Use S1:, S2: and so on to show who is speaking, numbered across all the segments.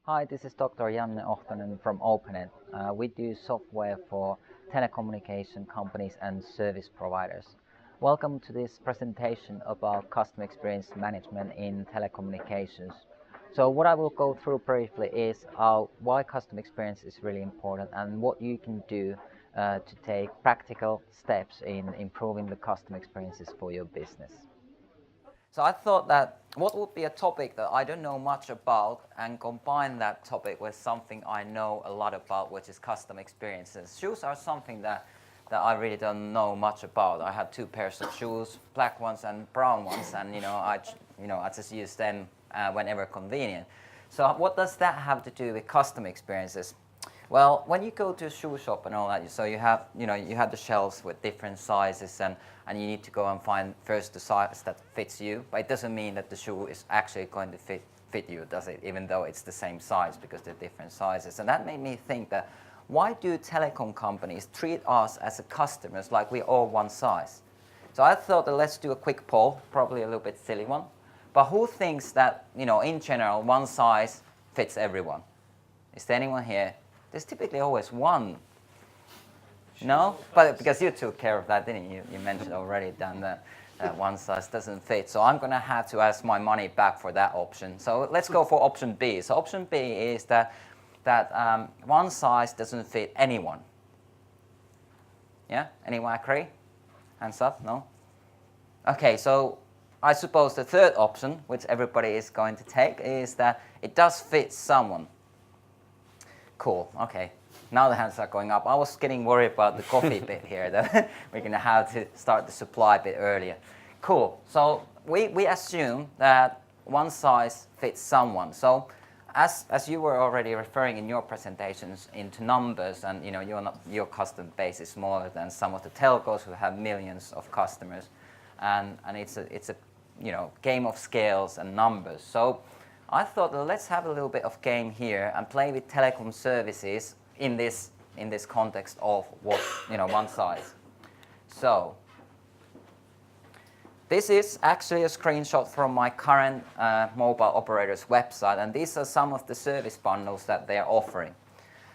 S1: Hi, this is Dr. Janne Ohtonen from Openet. We do software for telecommunication companies and service providers. Welcome to this presentation about customer experience management in telecommunications. So what I will go through briefly is why customer experience is really important and what you can do to take practical steps in improving the customer experiences for your business. So I thought that what would be a topic that I don't know much about and combine that topic with something I know a lot about, which is customer experiences. Shoes are something that I really don't know much about. I have two pairs of shoes, black ones and brown ones, and I just use them whenever convenient. So what does that have to do with customer experiences? Well, when you go to a shoe shop and all that, so you have the shelves with different sizes, and you need to go and find first the size that fits you. But it doesn't mean that the shoe is actually going to fit you, does it? Even though it's the same size, because they're different sizes. And that made me think that why do telecom companies treat us as a customers like we're all one size? So I thought that let's do a quick poll, probably a little bit silly one. But who thinks that in general one size fits everyone? Is there anyone here? There's typically always one. No? But because you took care of that, didn't you? You mentioned already, Dan, that one size doesn't fit. So I'm going to have to ask my money back for that option. So let's go for option B. So option B is that one size doesn't fit anyone. Yeah? Anyone agree? Hands up? No? Okay, so I suppose the third option, which everybody is going to take, is that it does fit someone. Cool, okay. Now the hands are going up. I was getting worried about the coffee bit here, that we're going to have to start the supply a bit earlier. Cool, so we assume that one size fits someone. So as you were already referring in your presentations into numbers, and your customer base is smaller than some of the telcos who have millions of customers, and it's a game of scales and numbers. So I thought, well, let's have a little bit of game here and play with telecom services in this context of one size. So this is actually a screenshot from my current mobile operator's website, and these are some of the service bundles that they are offering.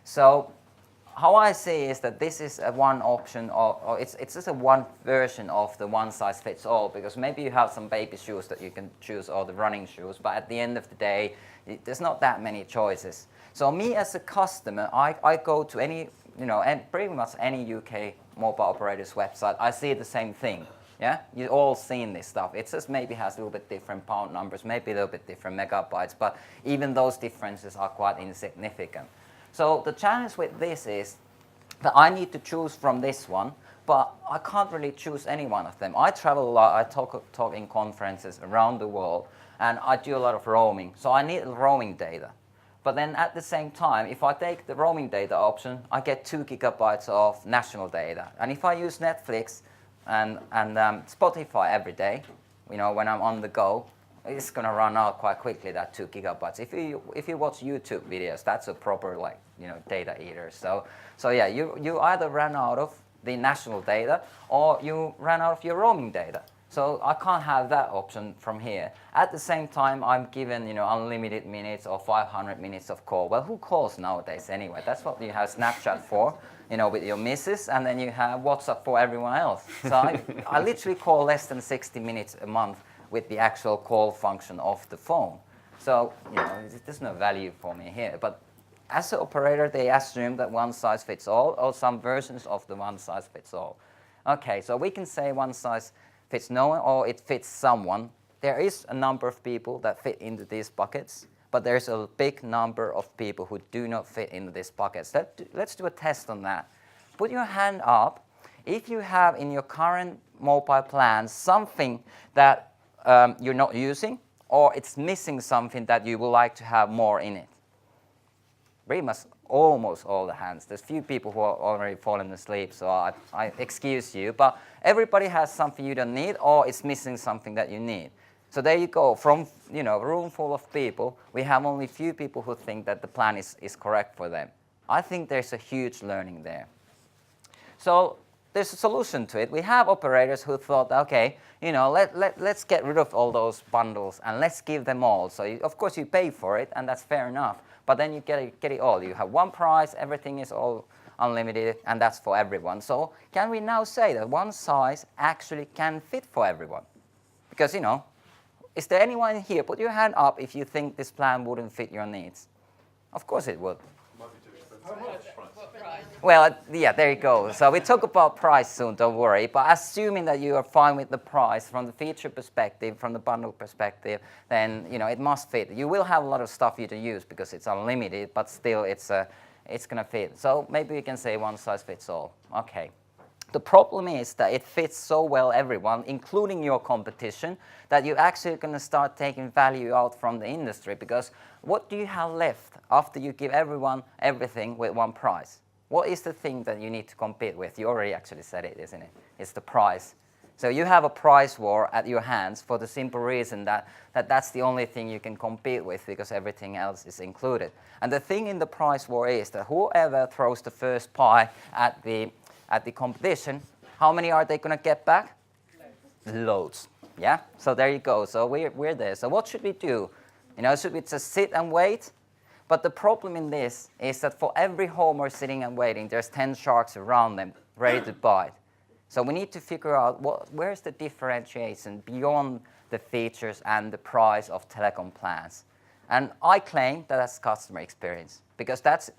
S1: So how I see is that this is a one option, or it's just a one version of the one size fits all, because maybe you have some baby shoes that you can choose, or the running shoes, but at the end of the day, there's not that many choices. So me as a customer, I go to any, and pretty much any UK mobile operator's website, I see the same thing. Yeah, you've all seen this stuff. It just maybe has a little bit different pound numbers, maybe a little bit different megabytes, but even those differences are quite insignificant. So the challenge with this is that I need to choose from this one, but I can't really choose any one of them. I travel a lot, I talk in conferences around the world, and I do a lot of roaming, so I need roaming data. But then at the same time, if I take the roaming data option, I get 2 gigabytes of national data. And if I use Netflix and Spotify every day, when I'm on the go, it's going to run out quite quickly, that 2 gigabytes. If you watch YouTube videos, that's a proper data eater. So yeah, you either ran out of the national data or you ran out of your roaming data. So I can't have that option from here. At the same time, I'm given unlimited minutes or 500 minutes of call. Well, who calls nowadays anyway? That's what you have Snapchat for, with your missus, and then you have WhatsApp for everyone else. So I literally call less than 60 minutes a month with the actual call function of the phone. So there's no value for me here. But as an operator, they assume that one size fits all, or some versions of the one size fits all. Okay, so we can say one size fits no one, or it fits someone. There is a number of people that fit into these buckets, but there's a big number of people who do not fit into these buckets. Let's do a test on that. Put your hand up if you have in your current mobile plan something that you're not using, or it's missing something that you would like to have more in it. Pretty much almost all the hands. There's few people who are already fallen asleep, so I excuse you. But everybody has something you don't need, or it's missing something that you need. So there you go. From a room full of people, we have only few people who think that the plan is correct for them. I think there's a huge learning there. So there's a solution to it. We have operators who thought, okay, you know, let's get rid of all those bundles and let's give them all. So of course you pay for it, and that's fair enough. But then you get it all. You have one price, everything is all unlimited, and that's for everyone. So can we now say that one size actually can fit for everyone? Because, you know, is there anyone here? Put your hand up if you think this plan wouldn't fit your needs. Of course it would. Well, yeah, there you go. So we talk about price soon, don't worry. But assuming that you are fine with the price from the feature perspective, from the bundle perspective, then you know it must fit. You will have a lot of stuff you to use because it's unlimited, but still it's going to fit. So maybe we can say one size fits all. Okay. The problem is that it fits so well everyone, including your competition, that you're actually going to start taking value out from the industry, because what do you have left after you give everyone everything with one price? What is the thing that you need to compete with? You already actually said it, isn't it? It's the price. So you have a price war at your hands for the simple reason that that's the only thing you can compete with, because everything else is included. And the thing in the price war is that whoever throws the first pie at the competition, how many are they going to get back? Loads. Yeah. So there you go. So we're there. So what should we do? You know, should we just sit and wait? But the problem in this is that for every homer sitting and waiting, there's 10 sharks around them ready to bite. So we need to figure out where's the differentiation beyond the features and the price of telecom plans. And I claim that that's customer experience, because that's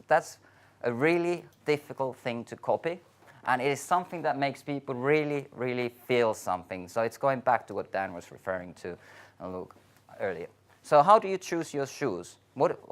S1: a really difficult thing to copy. And it is something that makes people really, really feel something. So it's going back to what Dan was referring to, Luke, earlier. So how do you choose your shoes?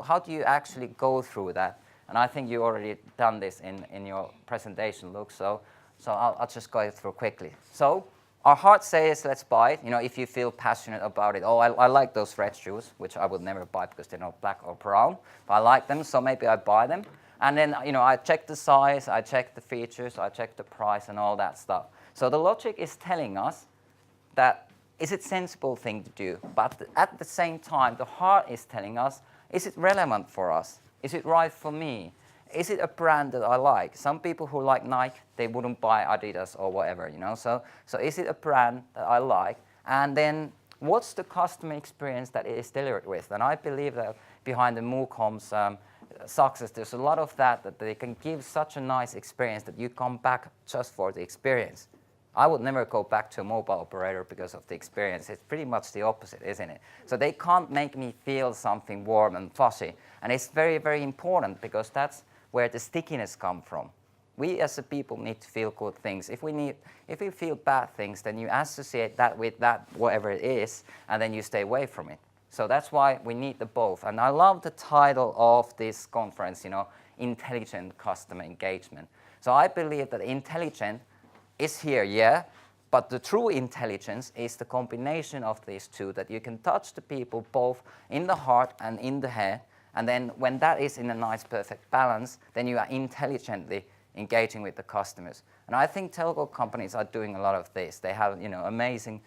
S1: How do you actually go through that? And I think you already done this in your presentation, Luke. So I'll just go through quickly. So our heart says, let's buy it. You know, if you feel passionate about it. Oh, I like those red shoes, which I would never buy because they're not black or brown. But I like them, so maybe I buy them. And then, you know, I check the size, I check the features, I check the price and all that stuff. So the logic is telling us that is it a sensible thing to do? But at the same time, the heart is telling us, is it relevant for us? Is it right for me? Is it a brand that I like? Some people who like Nike, they wouldn't buy Adidas or whatever, you know. So is it a brand that I like? And then what's the customer experience that it is delivered with? And I believe that behind the MooCom's success, there's a lot of that they can give such a nice experience that you come back just for the experience. I would never go back to a mobile operator because of the experience. It's pretty much the opposite, isn't it? So they can't make me feel something warm and fuzzy. And it's very, very important, because that's where the stickiness comes from. We as a people need to feel good things. If we feel bad things, then you associate that with that, whatever it is, and then you stay away from it. So that's why we need the both. And I love the title of this conference, you know, Intelligent Customer Engagement. So I believe that intelligent is here, yeah, but the true intelligence is the combination of these two, that you can touch the people both in the heart and in the head, and then when that is in a nice, perfect balance, then you are intelligently engaging with the customers. And I think telco companies are doing a lot of this. They have, you know, amazing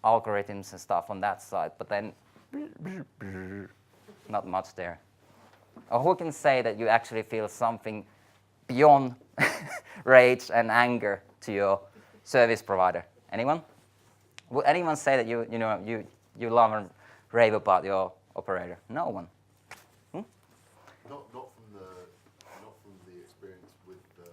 S1: algorithms and stuff on that side, but then not much there. Or who can say that you actually feel something beyond rage and anger to your service provider? Anyone? Would anyone say that you love and rave about your operator? No one.
S2: Not from the experience with the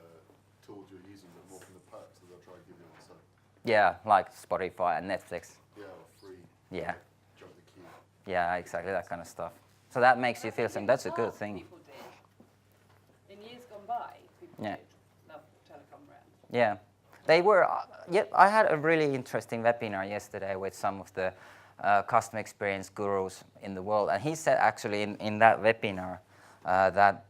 S2: tools you're using, but more from the perks that they'll try to give you on the site.
S1: Yeah, like Spotify and Netflix.
S2: Yeah, or free.
S1: Yeah.
S2: Jump the queue.
S1: Yeah, exactly, that kind of stuff. So that makes you feel something. That's a good thing.
S3: People did. In years gone by, people
S1: Yeah.
S3: did love telecom brands.
S1: Yeah, they were. I had a really interesting webinar yesterday with some of the customer experience gurus in the world, and he said actually in that webinar that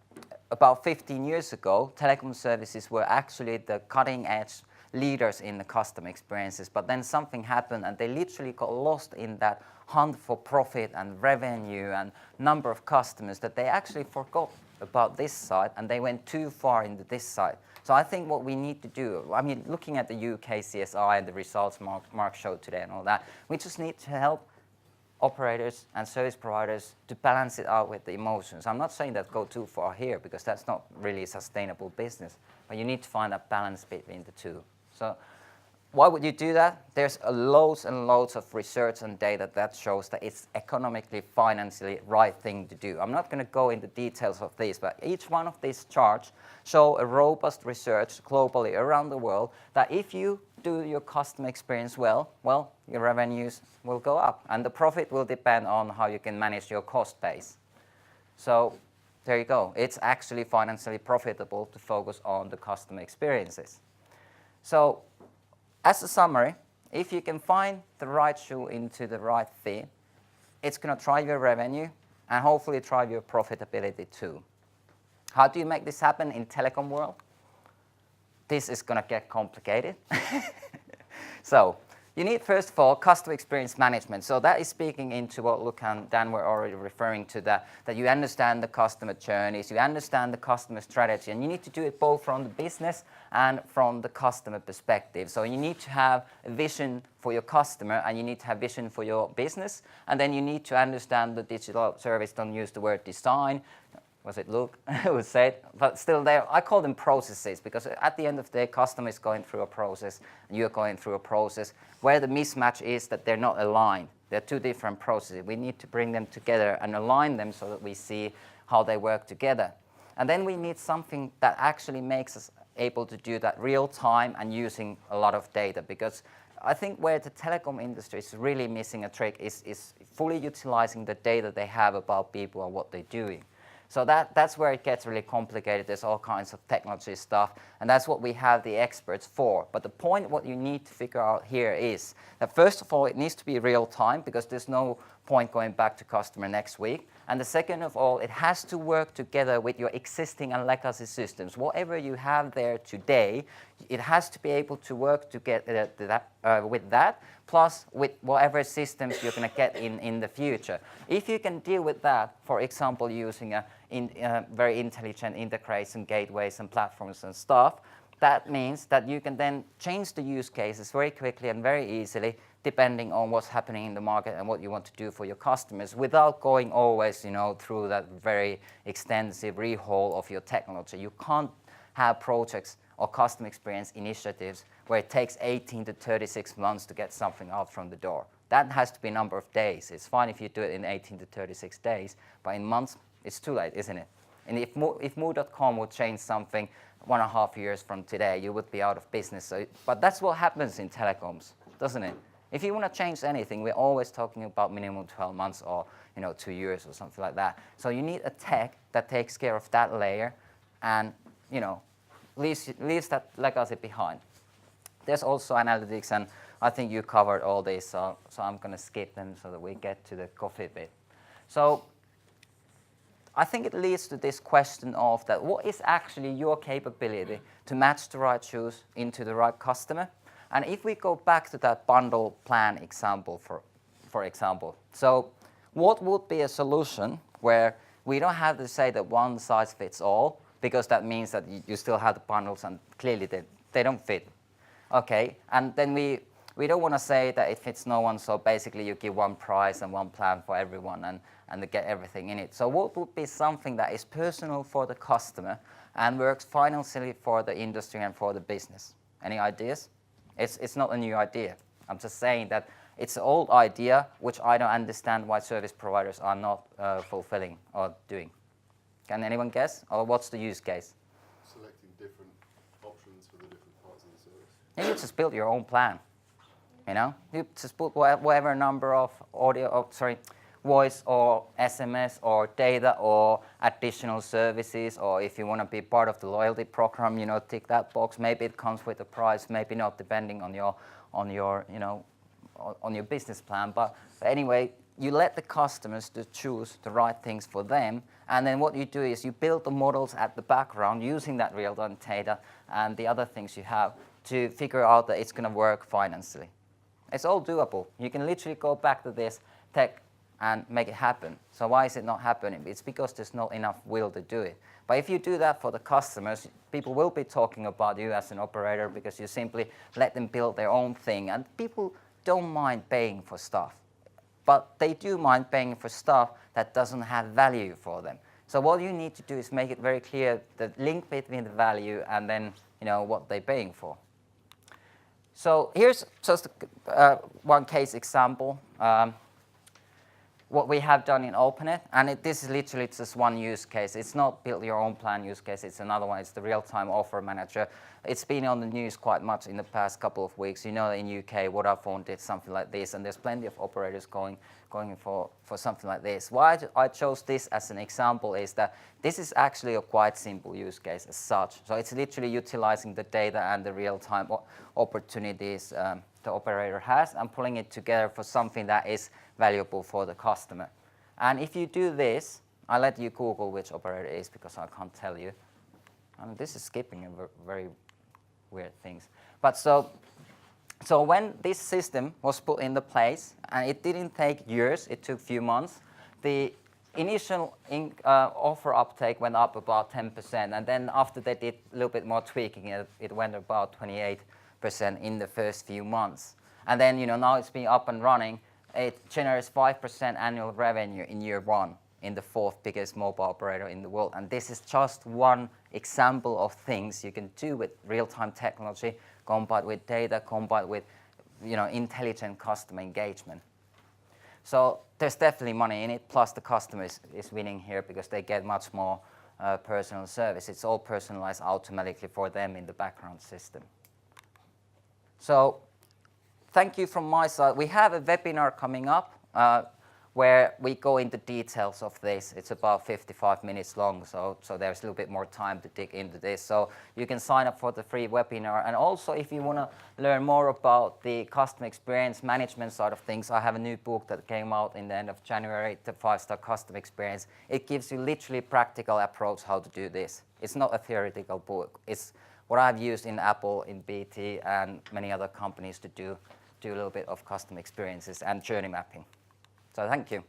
S1: about 15 years ago, telecom services were actually the cutting-edge leaders in the customer experiences, but then something happened and they literally got lost in that hunt for profit and revenue and number of customers, that they actually forgot about this side and they went too far into this side. So I think what we need to do, I mean, looking at the UK CSI and the results Mark showed today and all that, we just need to help operators and service providers to balance it out with the emotions. I'm not saying that go too far here, because that's not really a sustainable business, but you need to find that balance between the two. So why would you do that? There's loads and loads of research and data that shows that it's economically, financially right thing to do. I'm not going to go into details of these, but each one of these charts show a robust research globally around the world that if you do your customer experience well, your revenues will go up, and the profit will depend on how you can manage your cost base. So there you go. It's actually financially profitable to focus on the customer experiences. So as a summary, if you can find the right shoe into the right fit, it's going to drive your revenue and hopefully drive your profitability too. How do you make this happen in telecom world? This is going to get complicated. So you need, first of all, customer experience management. So that is speaking into what Luke and Dan were already referring to, that you understand the customer journeys, you understand the customer strategy, and you need to do it both from the business and from the customer perspective. So you need to have a vision for your customer, and you need to have vision for your business, and then you need to understand the digital service. Don't use the word design. Was it Luke who said? But still there, I call them processes, because at the end of the day, customer is going through a process, and you're going through a process where the mismatch is that they're not aligned. They're two different processes. We need to bring them together and align them so that we see how they work together. And then we need something that actually makes us able to do that real time and using a lot of data, because I think where the telecom industry is really missing a trick is fully utilizing the data they have about people and what they're doing. So that's where it gets really complicated. There's all kinds of technology stuff, and that's what we have the experts for. But the point, what you need to figure out here is that first of all, it needs to be real time, because there's no point going back to customer next week. And the second of all, it has to work together with your existing and legacy systems. Whatever you have there today, it has to be able to work together with that, plus with whatever systems you're going to get in the future. If you can deal with that, for example, using very intelligent integration gateways and platforms and stuff, that means that you can then change the use cases very quickly and very easily, depending on what's happening in the market and what you want to do for your customers, without going always, through that very extensive rehaul of your technology. You can't have projects or customer experience initiatives where it takes 18 to 36 months to get something out from the door. That has to be a number of days. It's fine if you do it in 18 to 36 days, but in months, it's too late, isn't it? And if Moo.com would change something 1.5 years from today, you would be out of business. But that's what happens in telecoms, doesn't it? If you want to change anything, we're always talking about minimum 12 months or 2 years or something like that. So you need a tech that takes care of that layer and leaves that legacy behind. There's also analytics, and I think you covered all this, so I'm going to skip them so that we get to the coffee bit. So I think it leads to this question of that what is actually your capability to match the right shoes into the right customer? And if we go back to that bundle plan example, for example, so what would be a solution where we don't have to say that one size fits all, because that means that you still have the bundles and clearly they don't fit. Okay, and then we don't want to say that it fits no one, so basically you give one price and one plan for everyone and they get everything in it. So what would be something that is personal for the customer and works financially for the industry and for the business? Any ideas? It's not a new idea. I'm just saying that it's an old idea, which I don't understand why service providers are not fulfilling or doing. Can anyone guess? Or what's the use case?
S2: Selecting different options for the different parts of the service.
S1: Yeah, you just build your own plan. You just put whatever number of voice or SMS or data or additional services, or if you want to be part of the loyalty program, tick that box. Maybe it comes with a price, maybe not, depending on your business plan. But anyway, you let the customers to choose the right things for them, and then what you do is you build the models at the background using that real-time data and the other things you have to figure out that it's going to work financially. It's all doable. You can literally go back to this tech and make it happen. So why is it not happening? It's because there's not enough will to do it. But if you do that for the customers, people will be talking about you as an operator, because you simply let them build their own thing. And people don't mind paying for stuff, but they do mind paying for stuff that doesn't have value for them. So what you need to do is make it very clear the link between the value and then what they're paying for. So here's just one case example. What we have done in Openet, and this is literally just one use case. It's not build your own plan use case, it's another one. It's the real-time offer manager. It's been on the news quite much in the past couple of weeks. You know, in UK, Vodafone did something like this, and there's plenty of operators going for something like this. Why I chose this as an example is that this is actually a quite simple use case as such. So it's literally utilizing the data and the real-time opportunities the operator has and pulling it together for something that is valuable for the customer. And if you do this, I'll let you Google which operator it is because I can't tell you. And this is skipping very weird things. But so when this system was put into place, and it didn't take years, it took a few months, the initial offer uptake went up about 10%, and then after they did a little bit more tweaking, it went about 28% in the first few months. And then, you know, now it's been up and running. It generates 5% annual revenue in year one in the 4th biggest mobile operator in the world. And this is just one example of things you can do with real-time technology, combined with data, combined with, you know, intelligent customer engagement. So there's definitely money in it, plus the customer is winning here because they get much more personal service. It's all personalized automatically for them in the background system. So thank you from my side. We have a webinar coming up where we go into details of this. It's about 55 minutes long, so there's a little bit more time to dig into this. So you can sign up for the free webinar. And also, if you want to learn more about the customer experience management side of things, I have a new book that came out in the end of January, the 5-star customer experience. It gives you literally practical approach how to do this. It's not a theoretical book. It's what I've used in Apple, in BT, and many other companies to do a little bit of customer experiences and journey mapping. So thank you.